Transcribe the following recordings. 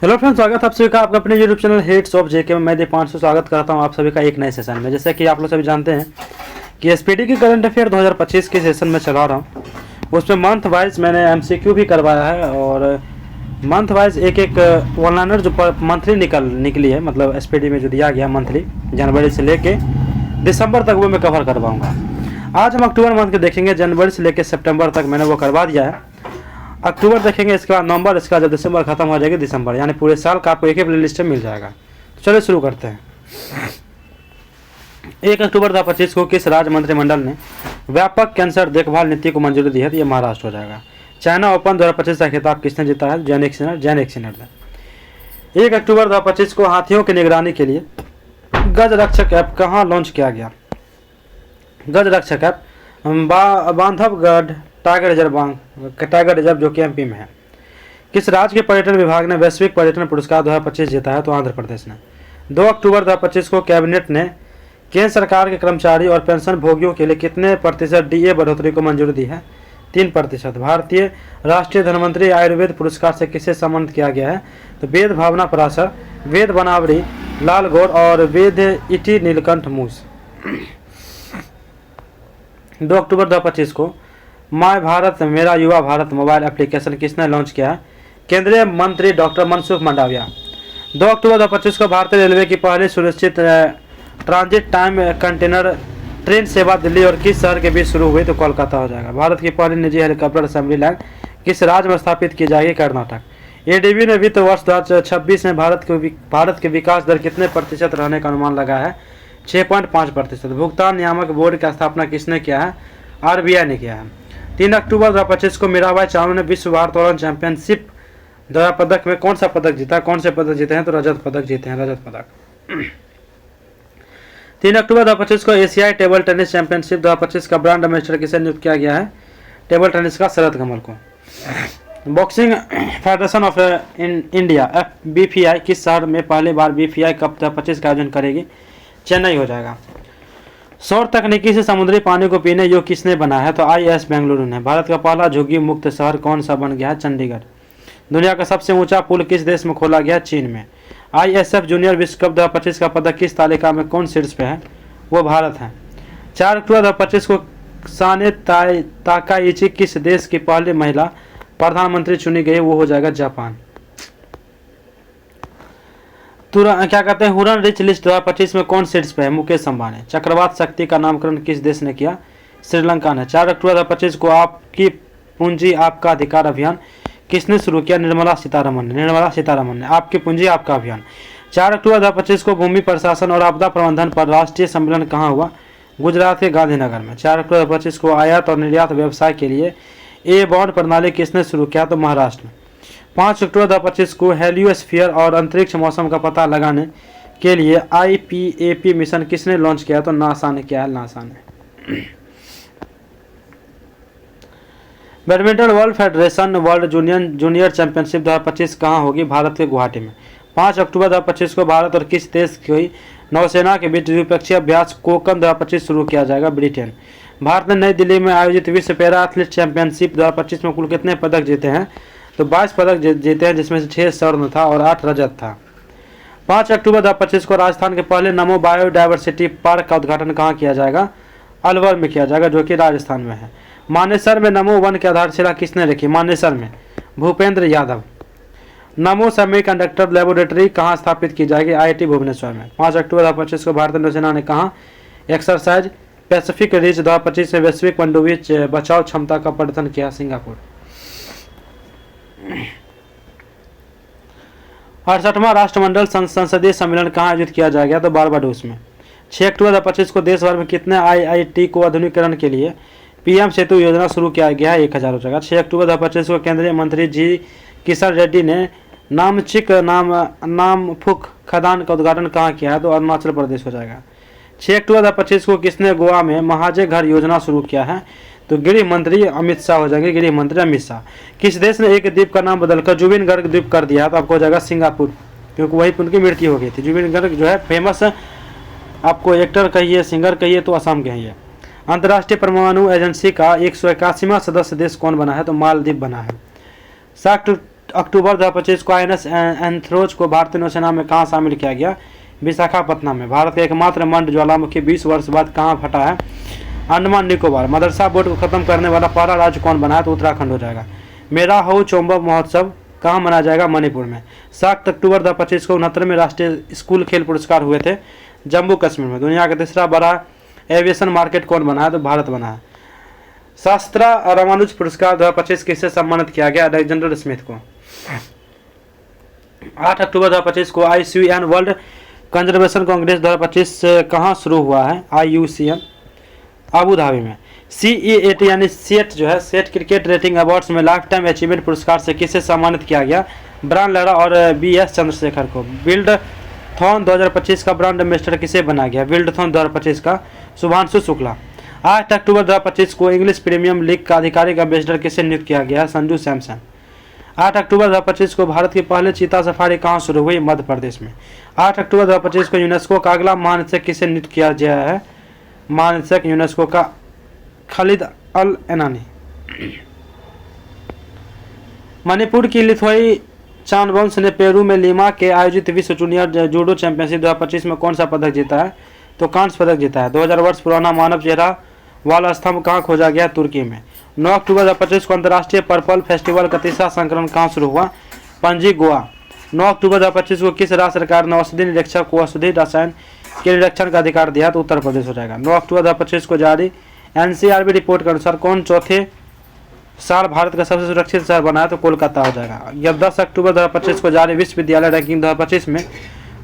Hello friends, स्वागत है आप सभी का आपका अपने यूट्यूब चैनल हेड्स ऑफ जेके में। मैं दीपांशु स्वागत करता हूं आप सभी का एक नए सेशन में। जैसे कि आप लोग सभी जानते हैं कि एसपीटी की करंट अफेयर 2025 के सेशन में चला रहा हूं। उसमें मंथ वाइज मैंने एमसीक्यू भी करवाया है और मंथ वाइज एक ऑनलाइनर जो मंथली निकली है, मतलब एसपीटी में जो दिया गया मंथली जनवरी से लेके दिसंबर तक, वो मैं कवर करवाऊँगा। आज हम अक्टूबर मंथ के देखेंगे। जनवरी से लेकर सितंबर तक मैंने वो करवा दिया है। अक्टूबर देखेंगे, इसके बाद नवंबर, इसका जब दिसंबर खत्म हो जाएगी दिसंबर, यानी पूरे साल का आपको एक ही प्लेलिस्ट में मिल जाएगा। तो चलिए शुरू करते हैं। 1 अक्टूबर 2025 को किस राज्य मंत्रिमंडल ने व्यापक कैंसर देखभाल नीति को मंजूरी दी है? तो ये महाराष्ट्र हो जाएगा। चाइना ओपन 2025 का खिताब किसने जीता है? जैनिक सिनर ने। 1 अक्टूबर 2025 को हाथियों की निगरानी के लिए गज रक्षक ऐप कहाँ लॉन्च किया गया? गज रक्षक ऐप बांधवगढ़ टाइगर रिजर्व जो कि एमपी में है। किस राज्य के पर्यटन विभाग ने वैश्विक पर्यटन पुरस्कार 2025 जीता है? तो आंध्र प्रदेश ने। 2 अक्टूबर 2025 को कैबिनेट ने केंद्र सरकार के कर्मचारी और पेंशन भोगियों के लिए कितने प्रतिशत डीए बढ़ोतरी को मंजूरी दी है? 3%। भारतीय राष्ट्रीय धनवंतरी आयुर्वेद पुरस्कार से किसे सम्मानित किया गया है? तो वेद भावना पराशर, वेद बनावरी लाल गौर और वेद इटी नीलकंठ मूस। 2 अक्टूबर 2025 को माय भारत मेरा युवा भारत मोबाइल एप्लीकेशन किसने लॉन्च किया है? केंद्रीय मंत्री डॉक्टर मनसुख मंडाविया। 2 अक्टूबर 2025 को भारतीय रेलवे की पहली सुनिश्चित ट्रांजिट टाइम कंटेनर ट्रेन सेवा दिल्ली और किस शहर के बीच शुरू हुई? तो कोलकाता हो जाएगा। भारत की पहली निजी हेलीकॉप्टर असेंबली लाइन किस राज्य में स्थापित की जाएगी? कर्नाटक। एडीबी ने वित्त वर्ष 2026 में भारत के विकास दर कितने प्रतिशत रहने का अनुमान लगाया है? 6.5%। भुगतान नियामक बोर्ड की स्थापना किसने किया है? आरबीआई ने किया है। 3 अक्टूबर 2025 को मीराबाई चानू ने विश्व भारोत्तोलन चैंपियनशिप द्वैत पदक में कौन सा पदक जीता? कौन से पदक जीते हैं? तो रजत पदक जीते हैं, रजत पदक। 3 अक्टूबर 2025 को एशियाई टेबल टेनिस चैंपियनशिप 2025 का ब्रांड एम्बेसडर किसे नियुक्त किया गया है? टेबल टेनिस का शरद कमल को। Boxing federation of India BPI किस शहर में पहली बार बीपीआई कप 2025 का आयोजन करेगी? चेन्नई हो जाएगा। सौर तकनीकी से समुद्री पानी को पीने योग्य किसने बनाया है? तो आईएएस बेंगलुरु ने। भारत का पहला झुग्गी मुक्त शहर कौन सा बन गया है? चंडीगढ़। दुनिया का सबसे ऊंचा पुल किस देश में खोला गया? चीन में। आईएसएफ जूनियर विश्व कप 2025 का पदक किस तालिका में कौन शीर्ष पे है? वो भारत है। 4 अक्टूबर 2025 को साने ताकाइची किस देश की पहली महिला प्रधानमंत्री चुनी गई? वो हो जाएगा जापान। क्या कहते हैं, हुरन रिच लिस्ट 2025 में कौन शीर्ष पे है? मुकेश अंबानी। चक्रवात शक्ति का नामकरण किस देश ने किया? श्रीलंका ने। 4 अक्टूबर 2025 को आपकी पूंजी आपका अधिकार अभियान किसने शुरू किया? निर्मला सीतारमण ने। आपकी पूंजी आपका अभियान। 4 अक्टूबर 2025 को भूमि प्रशासन और आपदा प्रबंधन पर राष्ट्रीय सम्मेलन कहाँ हुआ? गुजरात के गांधीनगर में। 4 अक्टूबर 2025 को आयात और निर्यात व्यवसाय के लिए ए बॉन्ड प्रणाली किसने शुरू किया? तो महाराष्ट्र में। 5 अक्टूबर 2025 को हेलियोस्फीयर और अंतरिक्ष मौसम का पता लगाने के लिए आईपीएपी मिशन किसने लॉन्च किया? तो नासा ने किया है, नासा ने। Badminton world federation world junior championship 2025 कहाँ होगी? भारत के गुवाहाटी में। 5 अक्टूबर 2025 को भारत और किस देश की नौसेना के बीच द्विपक्षीय अभ्यास कोकन 2025 शुरू किया जाएगा? ब्रिटेन। भारत ने नई दिल्ली में आयोजित विश्व पैरा एथलीट चैंपियनशिप 2025 में कुल कितने पदक जीते हैं? तो 22 पदक जीते हैं, जिसमें से 6 स्वर्ण था और 8 रजत था। 5 अक्टूबर 2025 को राजस्थान के पहले नमो बायोडायवर्सिटी पार्क का उद्घाटन कहाँ किया जाएगा? अलवर में किया जाएगा, जो कि राजस्थान में है। मानेसर में नमो वन की आधारशिला किसने रखी? मानेसर में भूपेंद्र यादव। नमो सेमीकंडक्टर लेबोरेटरी कहाँ स्थापित की जाएगी? आईआईटी भुवनेश्वर में। 5 अक्टूबर 2025 को भारतीय नौसेना ने कहा एक्सरसाइज पैसिफिक रिच 2025 में वैश्विक पनडुब्बी बचाव क्षमता का प्रदर्शन किया? सिंगापुर। 68वां राष्ट्रमंडल संसदीय सम्मेलन कहाँ आयोजित किया जाएगा? तो बारबाडोस में। 6 अक्टूबर 2025 को देश भर में कितने आईआईटी को आधुनिकीकरण के लिए पीएम सेतु योजना शुरू किया गया है? 1000 हो जाएगा। 6 अक्टूबर 2025 को केंद्रीय मंत्री जी किशन रेड्डी ने नामचिक नामफुक खदान का उद्घाटन कहाँ किया है? तो अरुणाचल प्रदेश हो जाएगा। 6 अक्टूबर 2025 को किसने गोवा में महाजय घर योजना शुरू किया है? तो गृह मंत्री अमित शाह हो जाएंगे, गृह मंत्री अमित शाह। किस देश ने एक द्वीप का नाम बदलकर जुबिन गर्ग द्वीप कर दिया? तो आपको हो जाएगा सिंगापुर, क्योंकि वहीं पर उनकी मृत्यु हो गई थी। जुबिन गर्ग जो है फेमस, आपको एक्टर कहिए, सिंगर कहिए, तो असम के हैं ये। अंतर्राष्ट्रीय परमाणु एजेंसी का 181वां सदस्य देश कौन बना है? तो मालदीव बना है। अक्टूबर 2025 को INS एंथ्रोज को भारतीय नौसेना में कहाँ शामिल किया गया? विशाखापत्तनम में। भारत का एकमात्र मंड ज्वालामुखी 20 वर्ष बाद कहाँ फटा है? अंडमान निकोबार। मदरसा बोर्ड को खत्म करने वाला पहला राज्य कौन बना है? तो उत्तराखंड हो जाएगा। मेरा हो चोम्बा महोत्सव कहाँ मनाया जाएगा? मणिपुर में। 7 अक्टूबर 2025 को 69वें राष्ट्रीय स्कूल खेल पुरस्कार हुए थे जम्मू कश्मीर में। दुनिया का तीसरा बड़ा एविएशन मार्केट कौन बना है? तो भारत बना है। शास्त्रा रामानुज पुरस्कार 2025 किससे सम्मानित किया गया? अलेक्जेंडर स्मिथ को। 8 अक्टूबर 2025 को IUCN वर्ल्ड कंजर्वेशन कांग्रेस 2025 कहाँ शुरू हुआ है? IUCN अबू धाबी में। CEAT यानी सेट जो है सेट क्रिकेट रेटिंग अवार्ड्स में लाइफ टाइम अचीवमेंट पुरस्कार से किसे सम्मानित किया गया? ब्रायन लारा और BS चंद्रशेखर को। बिल्डथॉन 2025 का ब्रांड एम्बेसडर किसे बना गया? बिल्डथॉन 2025 का शुभांशु शुक्ला। 8 अक्टूबर 2025 को इंग्लिश प्रीमियम लीग का आधिकारिक एम्बेसडर किसे नियुक्त किया गया? संजू सैमसन। 8 अक्टूबर 2025 को भारत की पहले चीता सफारी कहाँ शुरू हुई? मध्य प्रदेश में। 8 अक्टूबर 2025 को यूनेस्को का अगला महानिदेशक किसे नियुक्त किया गया है? महानिदेशक यूनेस्को का खालिद अल एनानी। मणिपुर की लिथोई चानवंश ने पेरू में लीमा के आयोजित विश्व जूनियर जूडो चैंपियनशिप 2025 में कौन सा पदक जीता है? तो कांस्य पदक जीता है। 2000 वर्ष पुराना मानव चेहरा वाला स्तंभ कहाँ खोजा गया? तुर्की में। 9 अक्टूबर 2025 को अंतर्राष्ट्रीय पर्पल फेस्टिवल का तीसरा संस्करण कहाँ शुरू हुआ? पणजी गोवा। 9 अक्टूबर 2025 को किस राज्य सरकार ने औषधि निरीक्षक को औषधि रसायन के निरीक्षण का अधिकार दिया? तो उत्तर प्रदेश हो जाएगा। 9 अक्टूबर 2025 को जारी NCRB रिपोर्ट के अनुसार कौन चौथे साल भारत का सबसे सुरक्षित शहर बना है? तो कोलकाता हो जाएगा। यह 10 अक्टूबर 2025 को जारी विश्वविद्यालय रैंकिंग 2025 में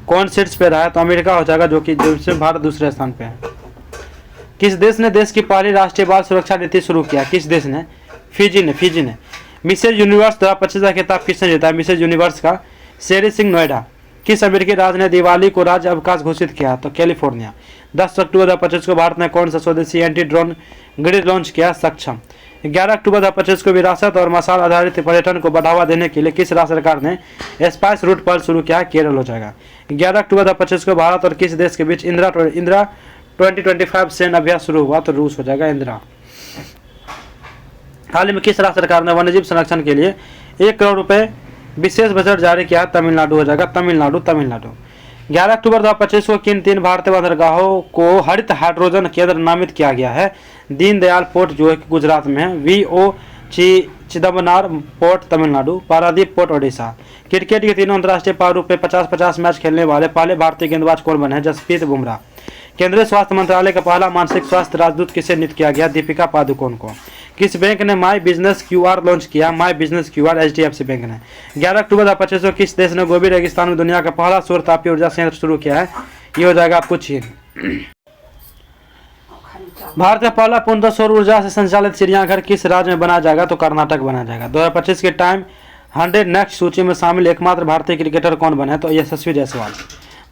कौन सीट्स पे रहा है? तो अमेरिका हो जाएगा, जो कि भारत दूसरे स्थान पे है। किस देश ने देश की पहली राष्ट्रीय बाल सुरक्षा नीति शुरू किया? किस देश ने? फिजी ने। मिसेज यूनिवर्स 2025 का खिताब किसने जीता? मिसेज यूनिवर्स का शेरी सिंह नोएडा। किस अमेरिकी राज्य ने दिवाली को राज्य अवकाश घोषित किया? तो कैलिफोर्निया। 10 अक्टूबर 2025 को भारत ने कौन सा स्वदेशी एंटी ड्रोन ग्रिड लॉन्च किया? सक्षम। 11 अक्टूबर 2025 को विरासत और मसाल आधारित पर्यटन को बढ़ावा देने के लिए किस राज्य सरकार ने स्पाइस रूट पहल शुरू किया? केरल हो जाएगा। 11 अक्टूबर 2025 को भारत और किस देश के बीच इंदिरा 2025 सैन्य अभ्यास शुरू हुआ? तो रूस हो जाएगा इंदिरा। हाल ही में किस राज्य सरकार ने वन्यजीव संरक्षण के लिए 1 करोड़ रुपए विशेष बजट जारी किया? तमिलनाडु हो जाएगा। तमिलनाडु। 11 अक्टूबर 2025 को किन 3 भारतीय बंदरगाहों को हरित हाइड्रोजन केंद्र नामित किया गया है? दीनदयाल पोर्ट जो है गुजरात में है, VO Chidambaranar port Tamil Nadu, Paradip port Odisha. Cricket के तीनों अंतर्राष्ट्रीय प्रारूप में 50-50 मैच खेलने वाले पहले भारतीय गेंदबाज कौन बने हैं? जसप्रीत बुमराह। केंद्रीय स्वास्थ्य मंत्रालय का पहला मानसिक स्वास्थ्य राजदूत किसे नियुक्त किया गया? दीपिका पादुकोण को। किस बैंक ने माई बिजनेस QR लॉन्च किया? My business QR HDFC bank ने। 11 अक्टूबर 2025 को किस देश ने गोबी रेगिस्तान में दुनिया का पहला सौर तापीय ऊर्जा संयंत्र शुरू किया है? ये हो जाएगा आपको चीन। भारत का पहला पूर्णतः सौर ऊर्जा से संचालित चिड़ियाघर किस राज्य में बनाया जाएगा? तो कर्नाटक बनाया जाएगा। 2025 के टाइम 100 नेक्स्ट सूची में शामिल एकमात्र भारतीय क्रिकेटर कौन बने? तो यशस्वी जायसवाल।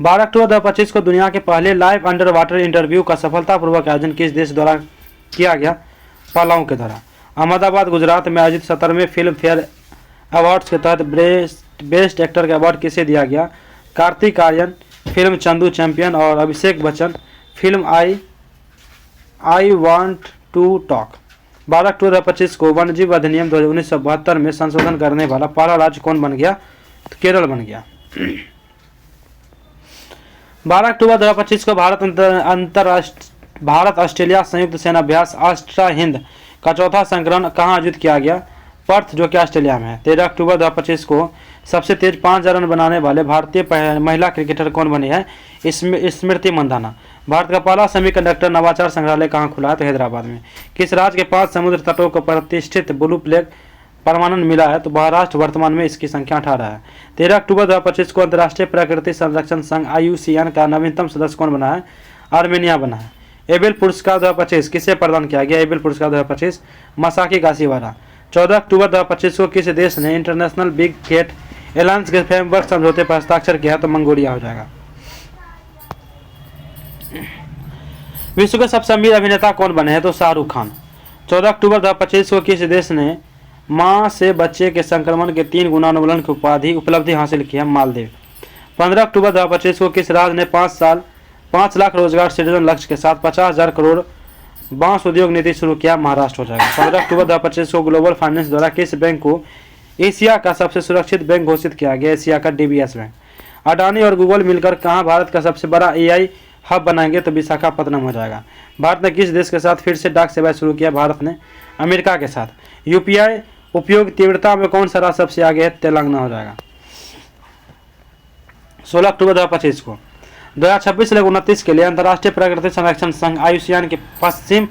12 अक्टूबर 2025 को दुनिया के पहले लाइव अंडर वाटर इंटरव्यू का सफलतापूर्वक आयोजन किस देश द्वारा किया गया? पालाऊ के द्वारा। अहमदाबाद गुजरात में आयोजित 17वें फिल्म फेयर अवार्ड्स के तहत बेस्ट एक्टर का अवार्ड किसे दिया गया? कार्तिक आर्यन फिल्म चंदू चैंपियन और Abhishek Bachchan film I want to talk. 12 अक्टूबर 2025 को वन्यजीव अधिनियम 1972 में संशोधन करने वाला पहला राज्य कौन बन गया? तो केरल बन गया। 12 अक्टूबर 2025 को भारत ऑस्ट्रेलिया संयुक्त सेना अभ्यास ऑस्ट्रा हिंद का चौथा संस्करण कहाँ आयोजित किया गया? पर्थ जो कि ऑस्ट्रेलिया में है। 13 अक्टूबर 2025 को सबसे तेज 5,000 रन बनाने वाले भारतीय महिला क्रिकेटर कौन बनी है? स्मृति मंदाना। भारत का पहला सेमीकंडक्टर नवाचार संग्रहालय कहाँ खुला है? तो हैदराबाद में। किस राज्य के 5 समुद्र तटों को प्रतिष्ठित ब्लू फ्लैग परमाणु मिला है? तो महाराष्ट्र। वर्तमान में इसकी संख्या 18 है। 13 अक्टूबर 2025 को अंतर्राष्ट्रीय प्राकृतिक संरक्षण संघ IUCN का नवीनतम सदस्य कौन बना है? आर्मेनिया बना है। एबेल पुरस्कार 2025 किसे प्रदान किया गया? एबेल पुरस्कार 2025 मसाकी काशीवारा। 14 अक्टूबर 2025 को किस देश ने इंटरनेशनल बिग गेट एलायंस के फ्रेमवर्क समझौते पर हस्ताक्षर किया? तो मंगोलिया हो जाएगा। विश्व के सबसे अमीर अभिनेता कौन बने हैं? तो शाहरुख खान। 14 अक्टूबर 2025 को किस देश ने मां से बच्चे के संक्रमण के 3 गुना अनुमूलन की उपलब्धि हासिल की है? मालदीव। 15 अक्टूबर 2025 को किस राज्य ने 5 लाख रोजगार सृजन लक्ष्य के साथ 50,000 करोड़ बांस उद्योग नीति शुरू किया? महाराष्ट्र हो जाएगा। 15 अक्टूबर 2025 को ग्लोबल फाइनेंस द्वारा किस बैंक को एशिया का सबसे सुरक्षित बैंक घोषित किया गया, एशिया का डीबीएस बैंक। अडानी और गूगल मिलकर कहाँ भारत का सबसे बड़ा एआई हब बनाएंगे, तो विशाखापत्तनम हो जाएगा। भारत ने किस देश के साथ फिर से डाक सेवा शुरू किया, भारत ने अमेरिका के साथ। यूपीआई उपयोग तीव्रता में कौन सा राज्य सबसे आगे है, तेलंगाना हो जाएगा। 16 अक्टूबर 2025 को 2026 से 29 के लिए अंतर्राष्ट्रीय प्रकृति संरक्षण संघ आयुसियान के पश्चिम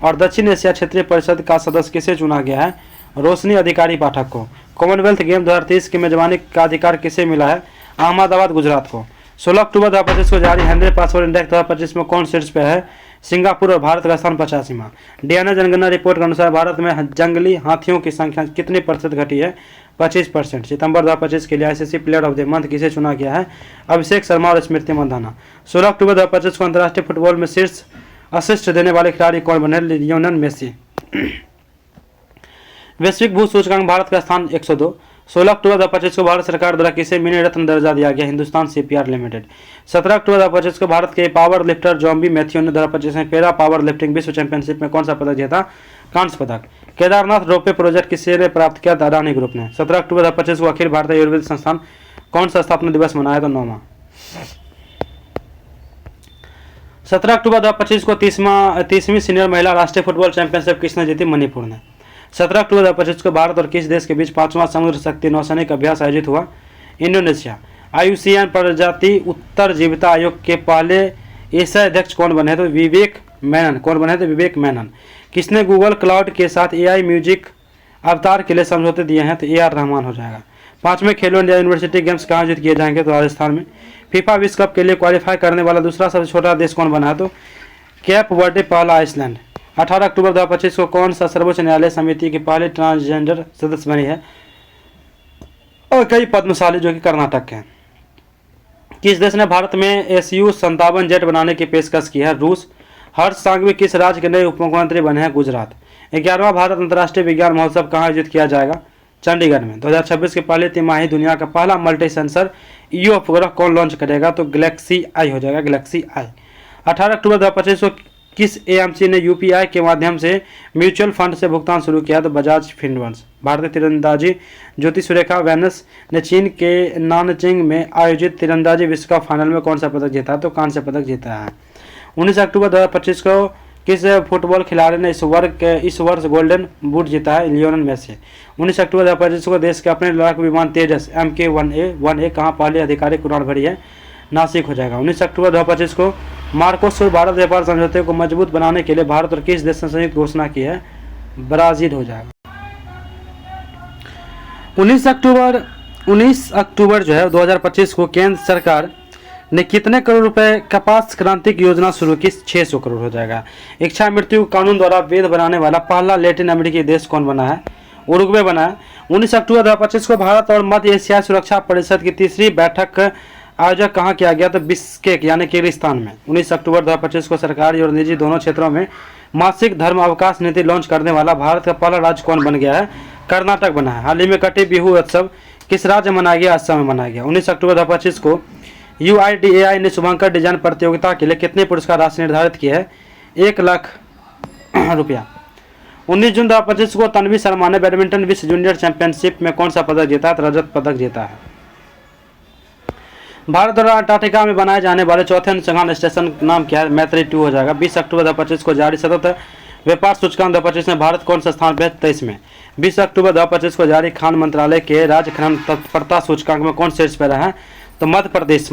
और दक्षिण एशिया क्षेत्रीय परिषद का सदस्य किसे चुना गया है, रोशनी अधिकारी पाठक को। कॉमनवेल्थ गेम 2023 की मेजबानी का अधिकार किसे मिला है, अहमदाबाद गुजरात को। 16 अक्टूबर 2025 को जारी हेनरी पासवर्ड इंडेक्स 2025 में कौन शीर्ष पे है, सिंगापुर और भारत का स्थान 85वां। डीएनए जनगणना रिपोर्ट के अनुसार भारत में जंगली हाथियों की संख्या कितनी प्रतिशत घटी है, 25%। सितंबर 2025 के लिए ICC player of the month किसे चुना गया है, अभिषेक शर्मा और स्मृति मंधाना। 16 अक्टूबर 2025 को अंतर्राष्ट्रीय फुटबॉल में शीर्ष असिस्ट देने वाले खिलाड़ी कौन बने, लियोनेल मेसी। वैश्विक भू सूचकांक भारत का स्थान 102। 16 अक्टूबर 2025 को भारत सरकार द्वारा किसे मिनी रत्न दर्जा दिया गया, हिंदुस्तान सीपीआर लिमिटेड। 17 अक्टूबर 2025 को भारत के पावर लिफ्टर जॉम्बी मैथ्यू ने 2025 में पैरा पावर लिफ्टिंग विश्व चैंपियनशिप में कौन सा पदक जीता, कांस्य पदक। केदारनाथ रोपवे प्रोजेक्ट किसे ने प्राप्त किया, अडानी ग्रुप ने। 17 अक्टूबर 2025 को अखिल भारतीय आयुर्वेद संस्थान कौन सा स्थापना दिवस मनाया, तो 9वां। 17 अक्टूबर 2025 को 30वीं सीनियर महिला राष्ट्रीय फुटबॉल चैंपियनशिप किसने जीती, मणिपुर ने। 17 अक्टूबर 2025 को भारत और किस देश के बीच 5वां समुद्र शक्ति नौसैनिक अभ्यास आयोजित हुआ, इंडोनेशिया। आयुसियान प्रजाति उत्तर जीविता आयोग के पहले एशियाई अध्यक्ष कौन बने, तो विवेक मेनन। कौन बने, तो विवेक मेनन। किसने गूगल क्लाउड के साथ एआई म्यूजिक अवतार के लिए समझौते दिए हैं, तो AR रहमान हो जाएगा। 5वें खेलो इंडिया यूनिवर्सिटी गेम्स कहाँ आयोजित किए जाएंगे, तो राजस्थान में। फीफा विश्व कप के लिए क्वालिफाई करने वाला दूसरा सबसे छोटा देश कौन बना है, तो कैप वर्डे, पहला आइसलैंड। 18 अक्टूबर 2025 को कौन सा सर्वोच्च न्यायालय समिति की पहली ट्रांसजेंडर सदस्य बनी है, और कई पद्मशाली जो कि कर्नाटक के हैं। किस देश ने भारत में SU-57 जेट बनाने की पेशकश की है, रूस। हर्ष सांघवी किस राज्य के नए उप मुख्यमंत्री बने हैं, गुजरात। 11वां भारत अंतर्राष्ट्रीय विज्ञान महोत्सव कहाँ आयोजित किया जाएगा, चंडीगढ़ में। 2026 के पहले तिमाही दुनिया का पहला मल्टी सेंसर EU उपग्रह कौन लॉन्च करेगा, तो गैलेक्सी आई हो जाएगा, गैलेक्सी आई। 18 अक्टूबर 2025 को किस AMC ने UPI के माध्यम से म्यूचुअल फंड से भुगतान शुरू किया, तो बजाज फिनवर्स। भारतीय तीरंदाजी ज्योति सुरेखा वेनस ने चीन के नानजिंग में आयोजित तीरंदाजी विश्व कप फाइनल में कौन सा पदक जीता, तो कांस्य पदक जीता है। 19 अक्टूबर 2025 को किस फुटबॉल खिलाड़ी ने इस वर्ष गोल्डन बूट जीता है, लियोनेल मेसी। 19 अक्टूबर 2025 को देश के अपने लड़ाकू विमान तेजस MK-1A कहाँ पहले आधिकारिक उड़ान भरी है, नासिक हो जाएगा। 19 अक्टूबर 2025 को मार्कोसुर भारत व्यापार समझौते को मजबूत बनाने के लिए भारत और किस देश ने संयुक्त घोषणा की है, ब्राजील हो जाएगा। 19 अक्टूबर जो है 2025 को केंद्र सरकार ने कितने करोड़ रुपए कपास क्रांति की योजना शुरू की, 600 करोड़ हो जाएगा। इच्छा मृत्यु कानून द्वारा वैध बनाने वाला पहला लैटिन अमेरिकी देश कौन बना है, उरुग्वे बना है। 19 अक्टूबर 2025 को भारत और मध्य एशिया सुरक्षा परिषद की तीसरी बैठक आयोजक कहाँ किया गया, तो बिश्केक यानी किर्गिस्तान में। 19 अक्टूबर 2025 को सरकारी और निजी दोनों क्षेत्रों में मासिक धर्म अवकाश नीति लॉन्च करने वाला भारत का पहला राज्य कौन बन गया है, कर्नाटक बना है। हाल ही में कटी बिहू उत्सव किस राज्य में मनाया गया, असम में मनाया गया। 19 अक्टूबर 2025 को UIDAI ने शुभंकर डिजाइन प्रतियोगिता के लिए कितने पुरस्कार राशि निर्धारित की है, 1 लाख रुपया। 19 जून 2025 को तन्वी शर्मा ने बैडमिंटन विश्व जूनियर चैंपियनशिप में कौन सा पदक जीता है, रजत पदक जीता है। भारत द्वारा अंटार्कटिका में बनाए जाने वाले चौथे अनुसंधान स्टेशन का नाम क्या है, मैत्री 2 हो जाएगा। 20 अक्टूबर 2025 को जारी सतत व्यापार सूचकांक 2025 में भारत कौन सा स्थान पे है, 23 में। 20 अक्टूबर 2025 को जारी खान मंत्रालय के राज्य खनन तत्परता सूचकांक में कौन शीर्ष पे रहा है, तो मध्य प्रदेश।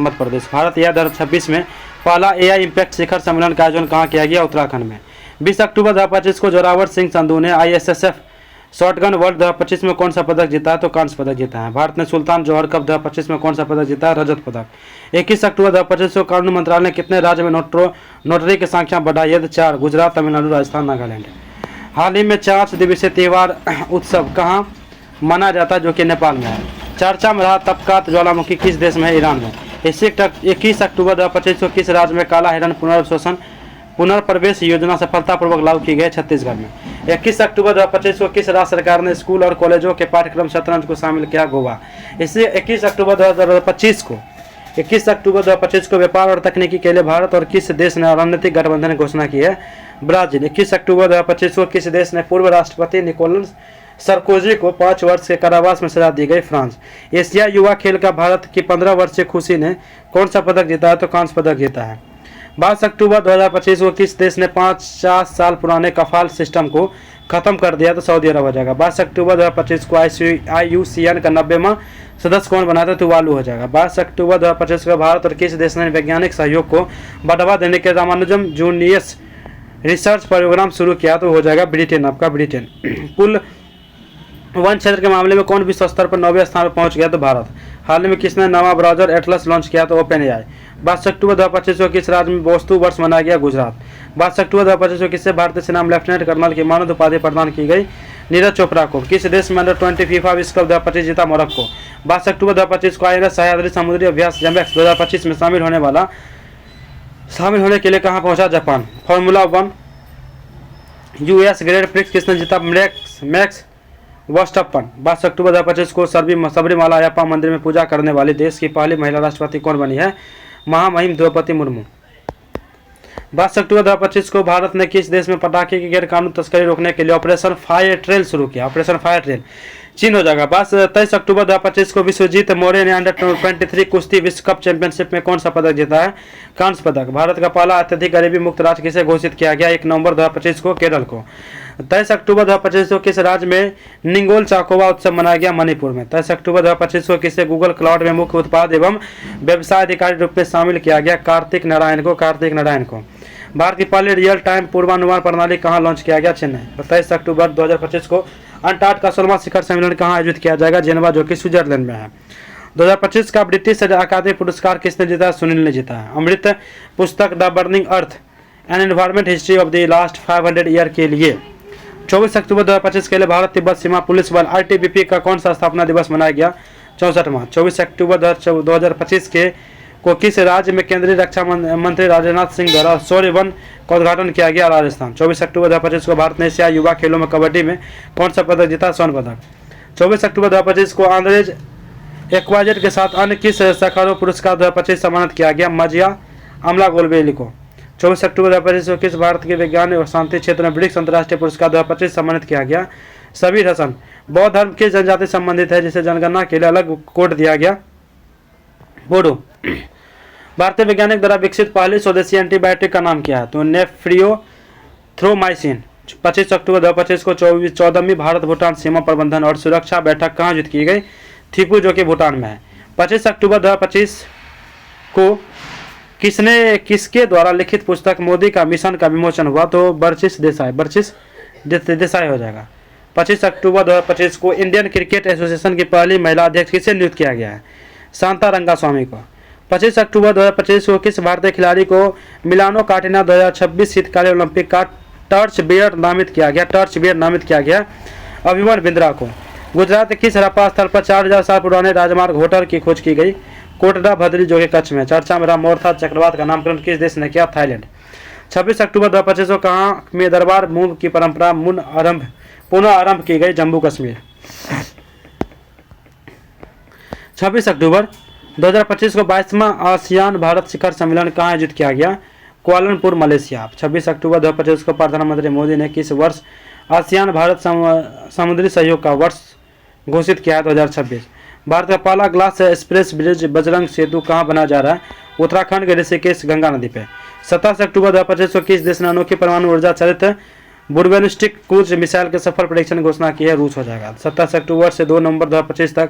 भारत यह 2026 में पहला AI इम्पैक्ट शिखर सम्मेलन का आयोजन कहाँ किया गया, उत्तराखंड में। 20 अक्टूबर 2025 को जोरावर सिंह संधू ने ISSF शॉटगन वर्ल्ड 2025 में कौन सा पदक जीता है, तो कांस्य पदक जीता है। भारत ने सुल्तान जौहर कप 2025 में कौन सा पदक जीता है, रजत पदक। 21 अक्टूबर 2025 को कानून मंत्रालय ने कितने राज्य में नोटरी की संख्या बढ़ाई है, 4, गुजरात, तमिलनाडु, राजस्थान, नागालैंड। हाल ही में 4 दिवसीय त्योहार उत्सव कहाँ मनाया जाता है, जो कि नेपाल में है। चर्चा में रहा तबकात ज्वालामुखी किस देश में है, ईरान में। 21 अक्टूबर 2025 को किस राज्य में काला हिरण पुनर्प्रवेश योजना सफलतापूर्वक लागू की गई, छत्तीसगढ़ में। 21 अक्टूबर 2025 को किस राज्य सरकार ने स्कूल और कॉलेजों के पाठ्यक्रम शतरंज को शामिल किया, गोवा। इसे 21 अक्टूबर 2025 को व्यापार और तकनीकी के लिए भारत और किस देश ने रणनीतिक गठबंधन की घोषणा की है, ब्राजील। 21 अक्टूबर 2025 को किस देश ने पूर्व राष्ट्रपति निकोलस सरकोजी को 5 वर्ष के कारावास में सजा दी गई। फ्रांस। एशिया युवा खेल का भारत की 15 वर्षीय खुशी ने कौन सा पदक जीता है? तो कांस्य पदक जीता है। 22 अक्टूबर 2025 को किस देश ने 50 साल पुराने कफाल सिस्टम को खत्म कर दिया? तो सऊदी अरब हो जाएगा। 22 अक्टूबर 2025 को IUCN का 90वां सदस्य कौन बना था? तुवालू हो जाएगा। 22 अक्टूबर 2025 को भारत और किस देश ने वैज्ञानिक सहयोग को बढ़ावा देने के रामानुजम जूनियर्स रिसर्च प्रोग्राम शुरू किया? तो हो जाएगा ब्रिटेन, आपका ब्रिटेन। कुल वन क्षेत्र के मामले में कौन विश्व स्तर पर 9वें स्थान पर पहुंच गया? तो भारत। हाल में किसने नवा ब्राउजर एटलस लॉन्च किया? तो ओपन AI। 22 अक्टूबर 2025 को किस राज्य में वस्तु वर्ष मनाया गया? गुजरात। 22 अक्टूबर 2025 को किससे भारतीय सेना में लेफ्टिनेंट कर्नल की मानद उपाधि प्रदान की गई? नीरज चोपड़ा को। किस देश में अंडर-20 फीफा विश्व कप 2025 जीता? मोरक्को। 22 अक्टूबर 2025 को INS सह्याद्री समुद्री अभ्यास JAMEX 2025 में शामिल होने के लिए कहाँ पहुंचा? Japan. Formula 1 US grade prix किसने जीता? मैक्स वर्स्टप्पन। 22 अक्टूबर 2025 को सबरीमाला अयप्पा मंदिर में पूजा करने वाली देश की पहली महिला राष्ट्रपति कौन बनी है? महामहिम द्रौपदी मुर्मू। 22 अक्टूबर 2025 को भारत ने किस देश में पटाखे की गैर कानूनी तस्करी रोकने के लिए ऑपरेशन फायर ट्रेल शुरू किया? ऑपरेशन फायर ट्रेल चीन हो जाएगा। 23 अक्टूबर 2025 को विश्वजीत मौर्य ने अंडर-23 कुश्ती विश्व कप चैंपियनशिप में कौन सा पदक जीता है? कांस्य पदक। भारत का पहला अत्यधिक गरीबी मुक्त राज्य किसे घोषित किया गया? 1 नवंबर 2025 को केरल को। 23 अक्टूबर 2025 को किस राज्य में निंगोल चाकोबा उत्सव मनाया गया? मणिपुर में। 23 अक्टूबर 2025 को किसे गूगल क्लाउड में मुख्य उत्पाद एवं व्यवसाय अधिकारी रूप में शामिल किया गया? कार्तिक नारायण को। भारत की पहली रियल टाइम पूर्वानुमान प्रणाली कहाँ लॉन्च किया गया? चेन्नई। 27 अक्टूबर 2025 को अंटार्कटिका 16वां शिखर सम्मेलन कहाँ आयोजित किया जाएगा? जेनेवा, जो कि स्विट्जरलैंड में है। 2025 का ब्रिटिश अकादमी पुरस्कार किसने जीता? सुनील ने जीता है। अमृत पुस्तक the burning earth and environment history of the last 500 year के लिए 24 अक्टूबर 2025 के लिए भारत तिब्बत सीमा पुलिस बल ITBP का कौन सा स्थापना दिवस मनाया गया? 64वां। 24 अक्टूबर 2025 को किस राज्य में केंद्रीय रक्षा मंत्री राजनाथ सिंह द्वारा शौर्य वन का उद्घाटन किया गया? राजस्थान। 24 अक्टूबर 2025 को भारत ने एशिया युवा खेलों में कबड्डी में कौन सा पदक जीता? स्वर्ण पदक। 24 अक्टूबर 2025 को आंद्रेज एक्वाजेट के साथ अन्य किस सखारो पुरस्कार 2025 सम्मानित किया गया? मजिया अमला गोलबेली को। 24 अक्टूबर 2025 को किस भारत के विज्ञान और शांति क्षेत्र में ब्रिक्स अंतर्राष्ट्रीय पुरस्कार 2025 सम्मानित किया गया? सबीर हसन। बौद्ध धर्म किस जनजाति संबंधित है जिसे जनगणना के लिए अलग कोड दिया गया? बोडो। भारतीय वैज्ञानिक द्वारा विकसित पहली स्वदेशी एंटीबायोटिक का नाम क्या है? तो नेफ्रियोथ्रोमाइसिन। 25 अक्टूबर 2025 को 14वीं भारत भूटान सीमा प्रबंधन और सुरक्षा बैठक कहाँ आयोजित की गई? थिपू, जो कि भूटान में है। 25 अक्टूबर 2025 को किसके द्वारा लिखित पुस्तक मोदी का मिशन का विमोचन हुआ? तो बर्चिस देसाई हो जाएगा। 25 अक्टूबर 2025 को इंडियन क्रिकेट एसोसिएशन की पहली महिला अध्यक्ष किसे नियुक्त किया गया है? शांता रंगास्वामी को। 25 अक्टूबर 2025 को किस भारतीय खिलाड़ी को मिलानो कार्टिना 2026 शीतकालीन ओलंपिक का टर्च बियर नामित किया गया? अभिमन्यु बिंद्रा को। गुजरात के किस हड़प्पा स्थल पर 4000 साल पुराने राजमार्ग होटल की खोज की गई? कोटड़ा भद्री, जो कि कच्छ में। चर्चा में रहा मोरथा चक्रवात का नामकरण किस देश ने किया? थाईलैंड। 26 अक्टूबर 2025 को कहाँ में दरबार मूव की परंपरा पुनः आरंभ की गई? जम्मू कश्मीर। 26 अक्टूबर 2025 को 22वां आसियान भारत शिखर सम्मेलन कहाँ आयोजित किया गया? Kuala Lumpur, Malaysia. 26 अक्टूबर 2025 को प्रधानमंत्री मोदी ने किस वर्ष आसियान भारत समुद्री सहयोग का वर्ष घोषित किया है? 2026। भारत का पहला ग्लास एक्सप्रेस ब्रिज बजरंग सेतु कहाँ बना जा रहा है? उत्तराखंड के ऋषिकेश गंगा नदी पे। 27 अक्टूबर 2025 को किस देश ने अनोखी परमाणु ऊर्जा चालित बुर्बेलिस्टिक क्रूज मिसाइल के सफल परीक्षण की घोषणा की है? रूस हो जाएगा। 27 अक्टूबर से 2 नवंबर 2025 तक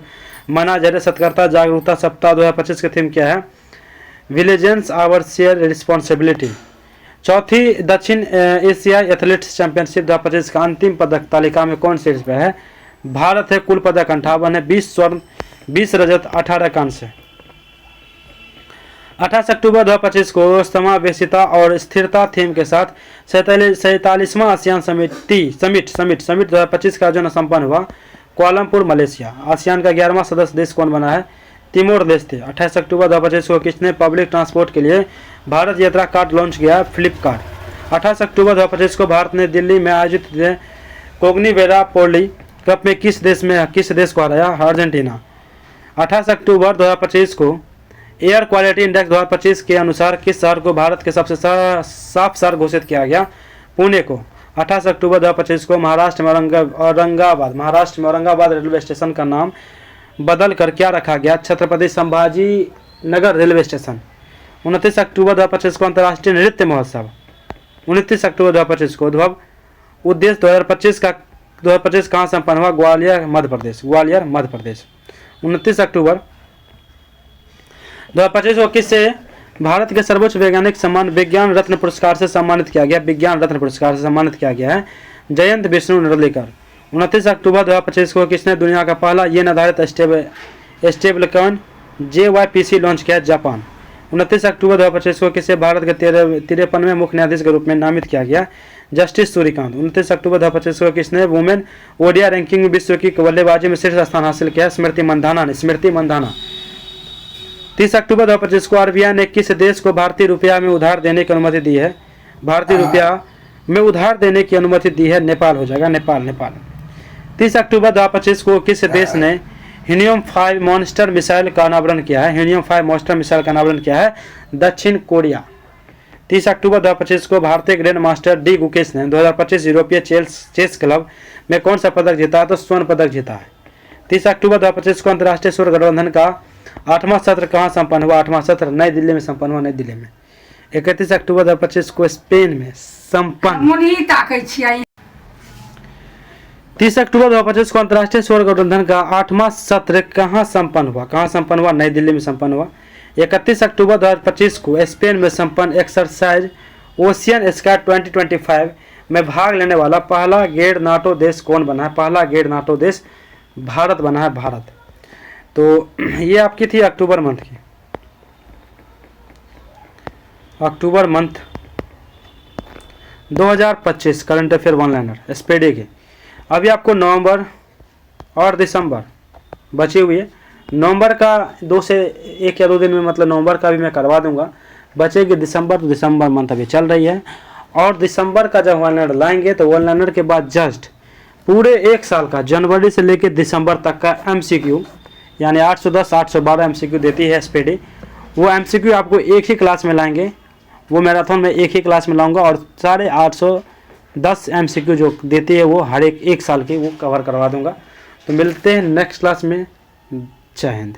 मना जा रहे सतर्कता जागरूकता सप्ताह 2025 की थीम क्या है? Vigilance our share responsibility. चौथी दक्षिण एशिया एथलेटिक्स चैंपियनशिप 2025 का अंतिम पदक तालिका में कौन शीर्ष पे है? भारत है। कुल पदक 58 है, 20 स्वर्ण, 20 रजत, 18 कांस्य। 28 अक्टूबर 2025 को समावेशिता और स्थिरता थीम के साथ 47वां आसियान समिट 2025 का आयोजन संपन्न हुआ कुआलालंपुर, मलेशिया। आसियान का 11वां सदस्य देश कौन बना है? Timor Leste. 28 अक्टूबर 2025 को किसने पब्लिक ट्रांसपोर्ट के लिए भारत यात्रा कार्ड लॉन्च किया? फ्लिपकार्ट। 28 अक्टूबर 2025 को भारत ने दिल्ली में आयोजित कोग्निवेरा पोली कप में किस देश को हराया? अर्जेंटीना। 28 अक्टूबर 2025 को एयर क्वालिटी इंडेक्स 2025 के अनुसार किस शहर को भारत के सबसे साफ शहर घोषित किया गया? पुणे को। 28 अक्टूबर 2025 को महाराष्ट्र में औरंगाबाद रेलवे स्टेशन का नाम बदल कर क्या रखा गया? Chhatrapati Sambhaji Nagar railway station. 29 अक्टूबर 2025 को अंतर्राष्ट्रीय नृत्य महोत्सव। 29 अक्टूबर 2025 को उद्भव उद्देश्य 2025 कहाँ संपन्न हुआ? ग्वालियर मध्य प्रदेश। 29 अक्टूबर 2025 को किसे भारत के सर्वोच्च वैज्ञानिक सम्मान विज्ञान रत्न पुरस्कार से सम्मानित किया गया? है जयंत विष्णु नरलिकर। 29 अक्टूबर 2025 को किसने दुनिया का पहला येन आधारित स्टेबल कॉइन JYPC लॉन्च किया? जापान। 29 अक्टूबर 2025 को किसे भारत के 53वें मुख्य न्यायाधीश के रूप में नामित किया गया? जस्टिस सूर्यकांत। 29 अक्टूबर 2025 को किसने वुमेन ओडीआई रैंकिंग में विश्व की बल्लेबाजी में शीर्ष स्थान हासिल किया? स्मृति मंधाना। 30 अक्टूबर 2025 को RBI ने किस देश को भारतीय रुपया में उधार देने की अनुमति दी है? नेपाल हो जाएगा, नेपाल। 30 अक्टूबर 2025 को किस देश ने हीलियम 5 मॉन्स्टर मिसाइल का अनावरण किया है? दक्षिण कोरिया। 30 अक्टूबर 2025 को भारतीय ग्रैंड मास्टर डी गुकेश ने 2025 यूरोपीय चेस क्लब में कौन सा पदक जीता है? तो स्वर्ण पदक जीता है। 30 अक्टूबर 2025 को अंतर्राष्ट्रीय सूर्य गठबंधन का 8वां सत्र कहाँ संपन्न हुआ? 8वां सत्र नई दिल्ली में संपन्न हुआ। 31 अक्टूबर 2025 को स्पेन में संपन्न। 30 अक्टूबर 2025 को अंतर्राष्ट्रीय सौर गठबंधन का 8वां सत्र कहाँ संपन्न हुआ? नई दिल्ली में संपन्न हुआ। 31 अक्टूबर 2025 को स्पेन में संपन्न एक्सरसाइज ओशियन स्काई 2025 में भाग लेने वाला पहला गैर नाटो देश कौन बना है? पहला गैर नाटो देश भारत बना है, भारत। तो ये आपकी थी अक्टूबर मंथ की, October month 2025 current affair one liner स्पेडी के। अभी आपको नवंबर और दिसंबर बची हुई है। नवंबर का 2 से 1 या 2 दिन में, मतलब नवंबर का भी मैं करवा दूंगा। बचेगी दिसंबर, तो दिसंबर मंथ अभी चल रही है। और दिसंबर का जब वन लाइनर लाएंगे तो वन लाइनर के बाद जस्ट पूरे 1 साल का जनवरी से लेकर दिसंबर तक का MCQ, यानी 810 812 MCQ देती है स्पेडी। वो MCQ आपको एक ही क्लास में लाएंगे, वो मैराथन में एक ही क्लास में लाऊंगा, और साढ़े 810 MCQ जो देती है वो हर एक साल की वो कवर करवा दूंगा। तो मिलते हैं नेक्स्ट क्लास में। जय हिंद।